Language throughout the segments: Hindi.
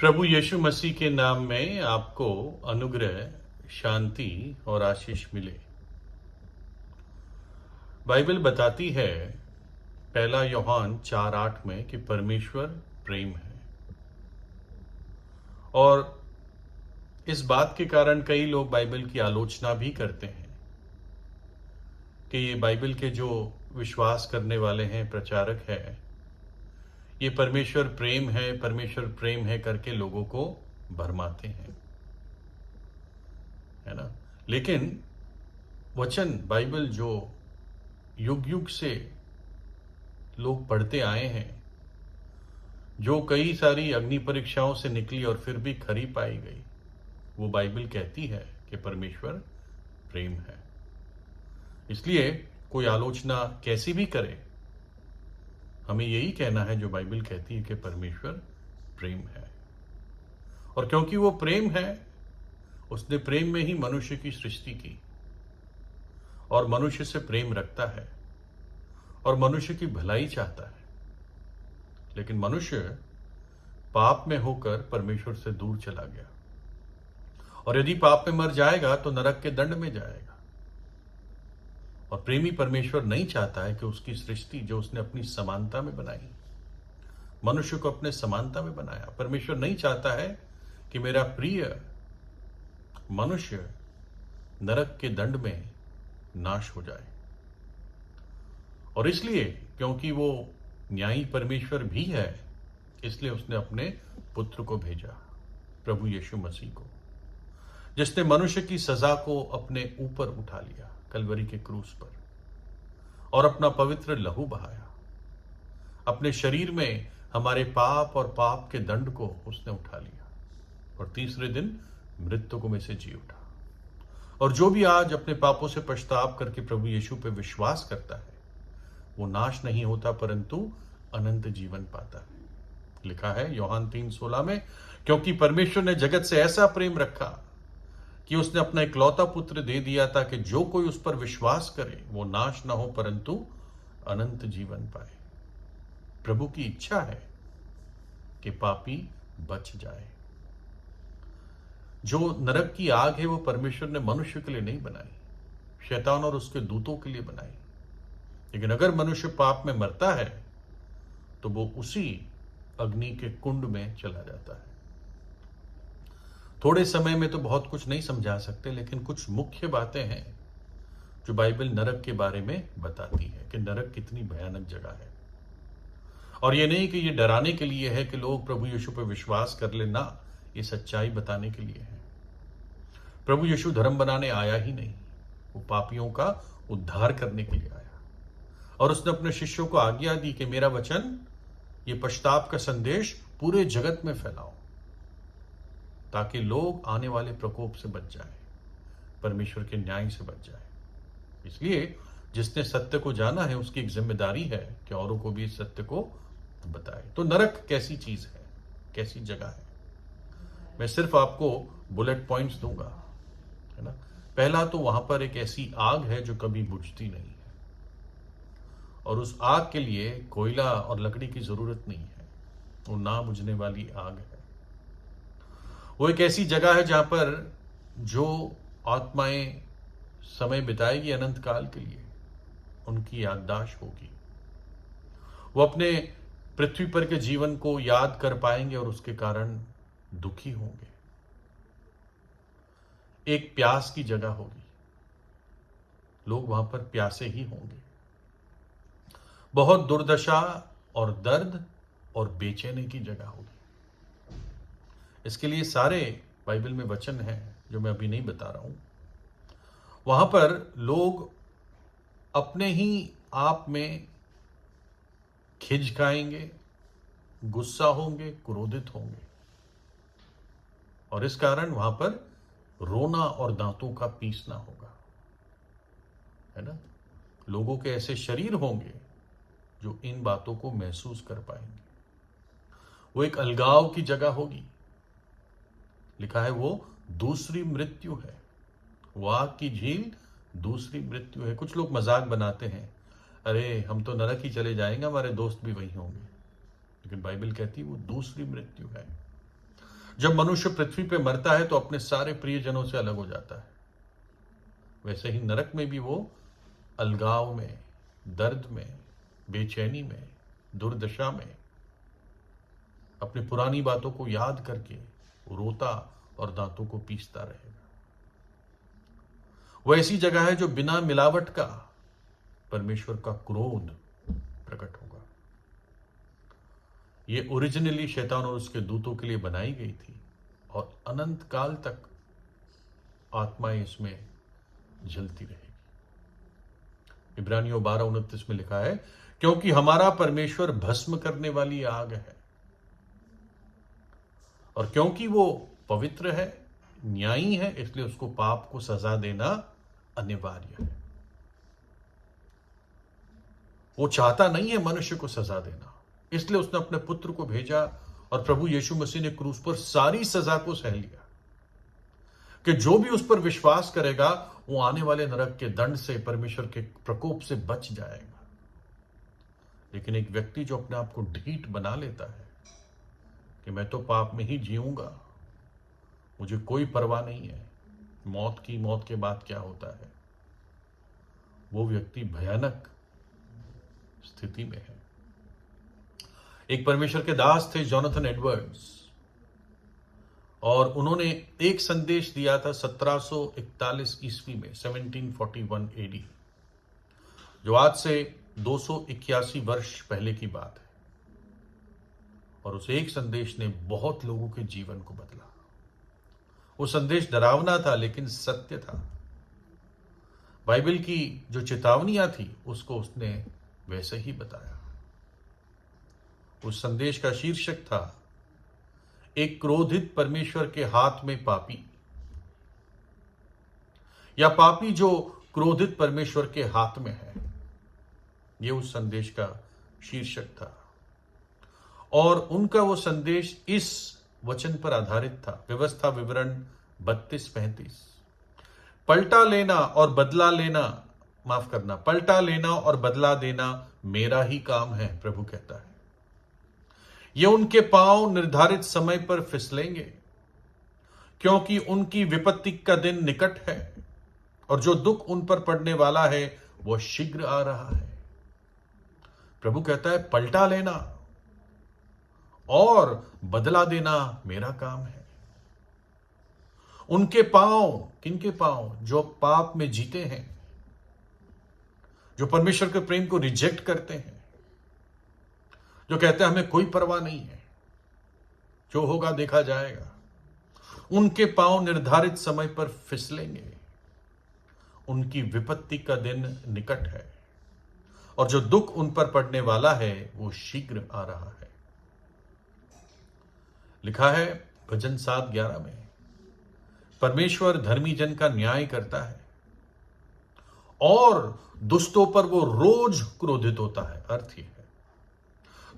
प्रभु यीशु मसीह के नाम में आपको अनुग्रह, शांति और आशीष मिले। बाइबल बताती है पहला यूहन्ना 4:8 में कि परमेश्वर प्रेम है। और इस बात के कारण कई लोग बाइबल की आलोचना भी करते हैं कि ये बाइबल के जो विश्वास करने वाले हैं, प्रचारक हैं, ये परमेश्वर प्रेम है करके लोगों को भरमाते हैं, है ना। लेकिन वचन बाइबल जो युग युग से लोग पढ़ते आए हैं, जो कई सारी अग्नि परीक्षाओं से निकली और फिर भी खरी पाई गई, वो बाइबल कहती है कि परमेश्वर प्रेम है। इसलिए कोई आलोचना कैसी भी करे, हमें यही कहना है जो बाइबल कहती है कि परमेश्वर प्रेम है। और क्योंकि वो प्रेम है, उसने प्रेम में ही मनुष्य की सृष्टि की और मनुष्य से प्रेम रखता है और मनुष्य की भलाई चाहता है। लेकिन मनुष्य पाप में होकर परमेश्वर से दूर चला गया, और यदि पाप में मर जाएगा तो नरक के दंड में जाएगा। और प्रेमी परमेश्वर नहीं चाहता है कि उसकी सृष्टि जो उसने अपनी समानता में बनाई, मनुष्य को अपने समानता में बनाया, परमेश्वर नहीं चाहता है कि मेरा प्रिय मनुष्य नरक के दंड में नाश हो जाए। और इसलिए क्योंकि वो न्यायी परमेश्वर भी है, इसलिए उसने अपने पुत्र को भेजा, प्रभु यीशु मसीह को, जिसने मनुष्य की सजा को अपने ऊपर उठा लिया कलवरी के क्रूस पर और अपना पवित्र लहू बहाया। अपने शरीर में हमारे पाप और पाप के दंड को उसने उठा लिया और तीसरे दिन मृत्यु में से जी उठा। और जो भी आज अपने पापों से पछताव करके प्रभु यीशु पे विश्वास करता है, वो नाश नहीं होता परंतु अनंत जीवन पाता है। लिखा है यूहन्ना 3:16 में, क्योंकि परमेश्वर ने जगत से ऐसा प्रेम रखा कि उसने अपना इकलौता पुत्र दे दिया ताकि जो कोई उस पर विश्वास करे वो नाश ना हो परंतु अनंत जीवन पाए। प्रभु की इच्छा है कि पापी बच जाए। जो नरक की आग है वो परमेश्वर ने मनुष्य के लिए नहीं बनाई, शैतान और उसके दूतों के लिए बनाई। लेकिन अगर मनुष्य पाप में मरता है तो वो उसी अग्नि के कुंड में चला जाता है। थोड़े समय में तो बहुत कुछ नहीं समझा सकते, लेकिन कुछ मुख्य बातें हैं जो बाइबल नरक के बारे में बताती है कि नरक कितनी भयानक जगह है। और ये नहीं कि ये डराने के लिए है कि लोग प्रभु यीशु पर विश्वास कर ले, ना, ये सच्चाई बताने के लिए है। प्रभु यीशु धर्म बनाने आया ही नहीं, वो पापियों का उद्धार करने के लिए आया। और उसने अपने शिष्यों को आज्ञा दी कि मेरा वचन, ये पश्चाताप का संदेश पूरे जगत में फैलाओ, ताकि लोग आने वाले प्रकोप से बच जाए, परमेश्वर के न्याय से बच जाए। इसलिए जिसने सत्य को जाना है उसकी एक जिम्मेदारी है कि औरों को भी इस सत्य को बताए। तो नरक कैसी चीज है, कैसी जगह है, मैं सिर्फ आपको बुलेट पॉइंट्स दूंगा, है ना। पहला तो वहां पर एक ऐसी आग है जो कभी बुझती नहीं है, और उस आग के लिए कोयला और लकड़ी की जरूरत नहीं है, वो ना बुझने वाली आग है। वो एक ऐसी जगह है जहां पर जो आत्माएं समय बिताएगी अनंत काल के लिए, उनकी याददाश्त होगी, वो अपने पृथ्वी पर के जीवन को याद कर पाएंगे और उसके कारण दुखी होंगे। एक प्यास की जगह होगी, लोग वहां पर प्यासे ही होंगे। बहुत दुर्दशा और दर्द और बेचैनी की जगह होगी। इसके लिए सारे बाइबल में वचन हैं जो मैं अभी नहीं बता रहा हूं। वहां पर लोग अपने ही आप में खिंचकाएंगे, गुस्सा होंगे, क्रोधित होंगे, और इस कारण वहां पर रोना और दांतों का पीसना होगा, है ना। लोगों के ऐसे शरीर होंगे जो इन बातों को महसूस कर पाएंगे। वो एक अलगाव की जगह होगी। लिखा है वो दूसरी मृत्यु है, वो आग की झील दूसरी मृत्यु है। कुछ लोग मजाक बनाते हैं, अरे हम तो नरक ही चले जाएंगे, हमारे दोस्त भी वही होंगे। लेकिन बाइबल कहती है वो दूसरी मृत्यु है। जब मनुष्य पृथ्वी पे मरता है तो अपने सारे प्रियजनों से अलग हो जाता है। वैसे ही नरक में भी वो अलगाव में, दर्द में, बेचैनी में, दुर्दशा में अपनी पुरानी बातों को याद करके वो रोता और दांतों को पीसता रहेगा। वो ऐसी जगह है जो बिना मिलावट का परमेश्वर का क्रोध प्रकट होगा। ये ओरिजिनली शैतान और उसके दूतों के लिए बनाई गई थी और अनंत काल तक आत्माएं इसमें जलती रहेगी। इब्रानियों 12:29 में लिखा है, क्योंकि हमारा परमेश्वर भस्म करने वाली आग है और क्योंकि वो पवित्र है, न्यायी है, इसलिए उसको पाप को सजा देना अनिवार्य है। वो चाहता नहीं है मनुष्य को सजा देना, इसलिए उसने अपने पुत्र को भेजा और प्रभु यीशु मसीह ने क्रूस पर सारी सजा को सह लिया कि जो भी उस पर विश्वास करेगा वो आने वाले नरक के दंड से, परमेश्वर के प्रकोप से बच जाएगा। लेकिन एक व्यक्ति जो अपने आप को ढीठ बना लेता है कि मैं तो पाप में ही जीऊंगा, मुझे कोई परवाह नहीं है, मौत के बाद क्या होता है, वो व्यक्ति भयानक स्थिति में है। एक परमेश्वर के दास थे जोनाथन एडवर्ड्स, और उन्होंने एक संदेश दिया था 1741 ईस्वी में, 1741 एडी, जो आज से 281 वर्ष पहले की बात है। और उस एक संदेश ने बहुत लोगों के जीवन को बदला। वो संदेश डरावना था लेकिन सत्य था। बाइबल की जो चेतावनियां थी उसको उसने वैसे ही बताया। उस संदेश का शीर्षक था, एक क्रोधित परमेश्वर के हाथ में पापी, या पापी जो क्रोधित परमेश्वर के हाथ में है। यह उस संदेश का शीर्षक था और उनका वो संदेश इस वचन पर आधारित था, व्यवस्था विवरण 32-35, पलटा लेना और बदला लेना, माफ करना, पलटा लेना और बदला देना मेरा ही काम है, प्रभु कहता है। ये उनके पांव निर्धारित समय पर फिसलेंगे, क्योंकि उनकी विपत्ति का दिन निकट है और जो दुख उन पर पड़ने वाला है वह शीघ्र आ रहा है। प्रभु कहता है, पलटा लेना और बदला देना मेरा काम है। उनके पांव, किनके पांव? जो पाप में जीते हैं, जो परमेश्वर के प्रेम को रिजेक्ट करते हैं, जो कहते हैं हमें कोई परवाह नहीं है, जो होगा देखा जाएगा। उनके पांव निर्धारित समय पर फिसलेंगे, उनकी विपत्ति का दिन निकट है और जो दुख उन पर पड़ने वाला है वो शीघ्र आ रहा है। लिखा है भजन 7:11 में, परमेश्वर धर्मी जन का न्याय करता है और दुष्टों पर वो रोज क्रोधित होता है। अर्थ यह है,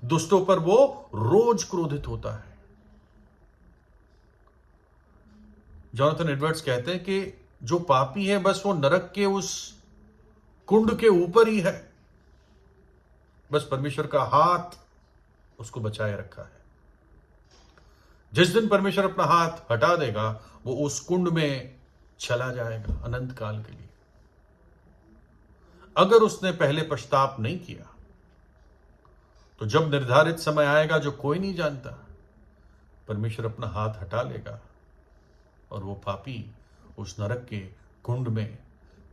दुष्टों पर वो रोज क्रोधित होता है। जोनाथन एडवर्ड्स कहते हैं कि जो पापी है बस वो नरक के उस कुंड के ऊपर ही है, बस परमेश्वर का हाथ उसको बचाए रखा है। जिस दिन परमेश्वर अपना हाथ हटा देगा वो उस कुंड में चला जाएगा अनंत काल के लिए। अगर उसने पहले पश्चाताप नहीं किया तो जब निर्धारित समय आएगा जो कोई नहीं जानता, परमेश्वर अपना हाथ हटा लेगा और वो पापी उस नरक के कुंड में,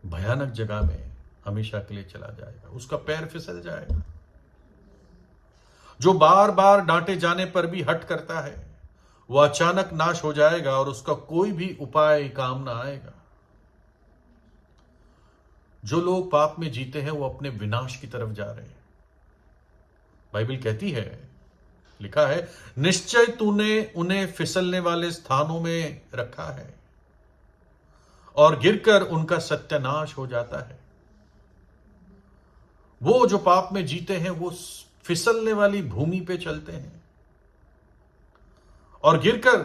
भयानक जगह में हमेशा के लिए चला जाएगा। उसका पैर फिसल जाएगा। जो बार बार डांटे जाने पर भी हट करता है वो अचानक नाश हो जाएगा और उसका कोई भी उपाय काम ना आएगा। जो लोग पाप में जीते हैं वो अपने विनाश की तरफ जा रहे हैं। बाइबल कहती है, लिखा है, निश्चय तूने उन्हें फिसलने वाले स्थानों में रखा है और गिरकर उनका सत्यानाश हो जाता है। वो जो पाप में जीते हैं वो फिसलने वाली भूमि पे चलते हैं और गिरकर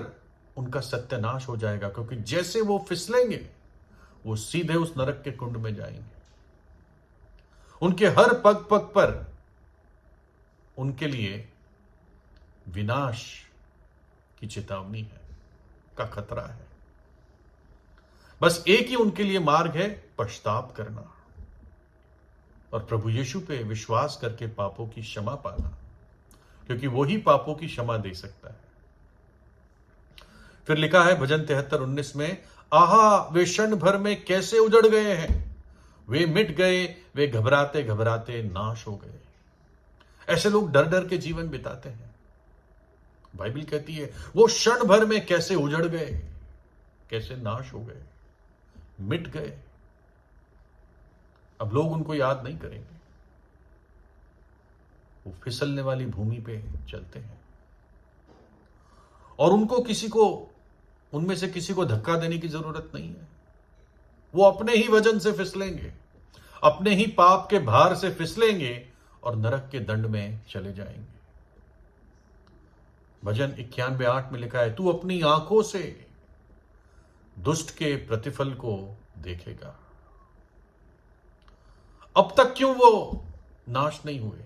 उनका सत्यानाश हो जाएगा, क्योंकि जैसे वो फिसलेंगे वो सीधे उस नरक के कुंड में जाएंगे। उनके हर पग पग पर उनके लिए विनाश की चेतावनी है, का खतरा है। बस एक ही उनके लिए मार्ग है, पश्चाताप करना और प्रभु यीशु पे विश्वास करके पापों की क्षमा पाना, क्योंकि वो ही पापों की क्षमा दे सकता है। फिर लिखा है भजन 73:19 में, आहा वे क्षण भर में कैसे उजड़ गए हैं, वे मिट गए, वे घबराते घबराते नाश हो गए। ऐसे लोग डर डर के जीवन बिताते हैं। बाइबल कहती है वो क्षण भर में कैसे उजड़ गए, कैसे नाश हो गए, मिट गए। अब लोग उनको याद नहीं करेंगे। वो फिसलने वाली भूमि पे चलते हैं और उनमें से किसी को धक्का देने की जरूरत नहीं है। वो अपने ही वजन से फिसलेंगे, अपने ही पाप के भार से फिसलेंगे और नरक के दंड में चले जाएंगे। भजन 91:8 में लिखा है, तू अपनी आंखों से दुष्ट के प्रतिफल को देखेगा। अब तक क्यों वो नाश नहीं हुए?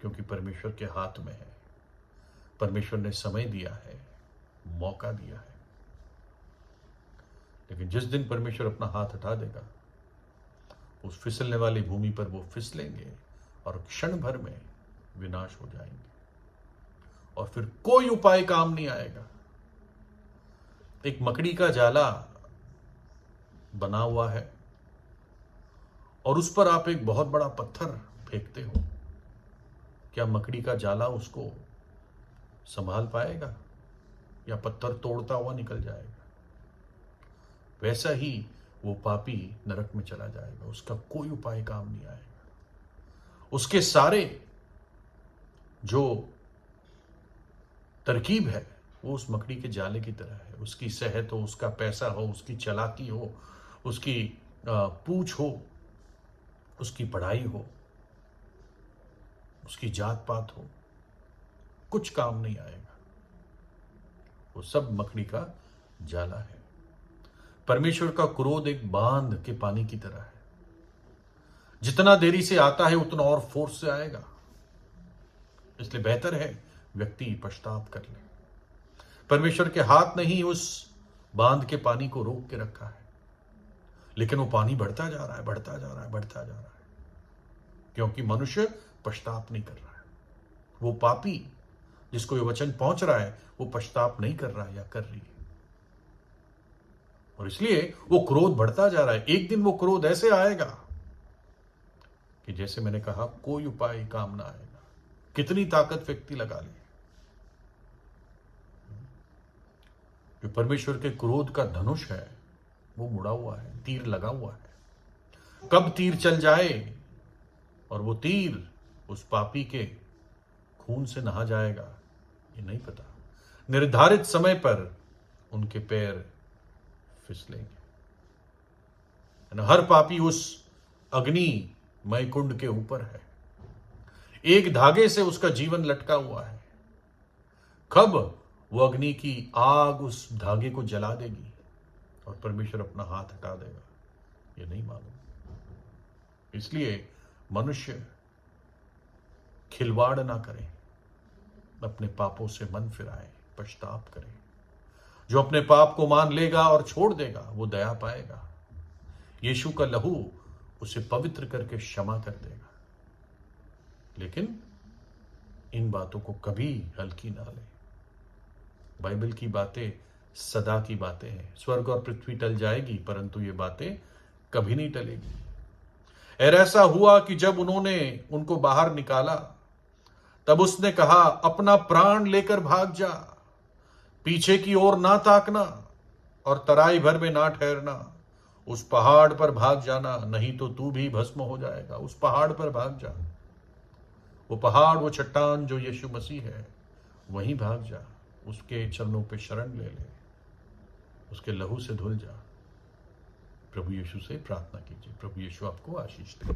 क्योंकि परमेश्वर के हाथ में है। परमेश्वर ने समय दिया है, मौका दिया है। लेकिन जिस दिन परमेश्वर अपना हाथ हटा देगा, उस फिसलने वाली भूमि पर वो फिसलेंगे और क्षण भर में विनाश हो जाएंगे और फिर कोई उपाय काम नहीं आएगा। एक मकड़ी का जाला बना हुआ है और उस पर आप एक बहुत बड़ा पत्थर फेंकते हो, क्या मकड़ी का जाला उसको संभाल पाएगा या पत्थर तोड़ता हुआ निकल जाएगा? वैसा ही वो पापी नरक में चला जाएगा, उसका कोई उपाय काम नहीं आएगा। उसके सारे जो तरकीब है वो उस मकड़ी के जाले की तरह है। उसकी सेहत हो, उसका पैसा हो, उसकी चालाकी हो, उसकी पूछ हो, उसकी पढ़ाई हो, उसकी जात पात हो, कुछ काम नहीं आएगा। वो सब मकड़ी का जाला है। परमेश्वर का क्रोध एक बांध के पानी की तरह है। जितना देरी से आता है उतना और फोर्स से आएगा। इसलिए बेहतर है व्यक्ति पश्चाताप कर ले। परमेश्वर के हाथ ने ही उस बांध के पानी को रोक के रखा है, लेकिन वो पानी बढ़ता जा रहा है, बढ़ता जा रहा है, बढ़ता जा रहा है, क्योंकि मनुष्य पश्चाताप नहीं कर रहा है। वो पापी जिसको ये वचन पहुंच रहा है वो पश्चाताप नहीं कर रहा है या कर रही है, और इसलिए वो क्रोध बढ़ता जा रहा है। एक दिन वो क्रोध ऐसे आएगा कि जैसे मैंने कहा, कोई उपाय काम ना आएगा, कितनी ताकत व्यक्ति लगा ले। जो परमेश्वर के क्रोध का धनुष है वो मुड़ा हुआ है, तीर लगा हुआ है। कब तीर चल जाए और वो तीर उस पापी के खून से नहा जाएगा ये नहीं पता। निर्धारित समय पर उनके पैर फिसलेंगे। हर पापी उस अग्निमय कुंड के ऊपर है। एक धागे से उसका जीवन लटका हुआ है। कब वो अग्नि की आग उस धागे को जला देगी और परमेश्वर अपना हाथ हटा देगा ये नहीं मालूम। इसलिए मनुष्य खिलवाड़ ना करे, अपने पापों से मन फिराए, पश्चाताप करे। जो अपने पाप को मान लेगा और छोड़ देगा वो दया पाएगा। यीशु का लहू उसे पवित्र करके क्षमा कर देगा। लेकिन इन बातों को कभी हल्की ना ले। बाइबल की बातें सदा की बातें हैं। स्वर्ग और पृथ्वी टल जाएगी परंतु ये बातें कभी नहीं टलेगी। और ऐसा हुआ कि जब उन्होंने उनको बाहर निकाला तब उसने कहा, अपना प्राण लेकर भाग जा, पीछे की ओर ना ताकना और तराई भर में ना ठहरना। उस पहाड़ पर भाग जाना, नहीं तो तू भी भस्म हो जाएगा। उस पहाड़ पर भाग जा। वो पहाड़, वो चट्टान जो यीशु मसीह है, वहीं भाग जा। उसके चरणों पे शरण ले ले, उसके लहू से धुल जा। प्रभु यीशु से प्रार्थना कीजिए। प्रभु यीशु आपको आशीष दे।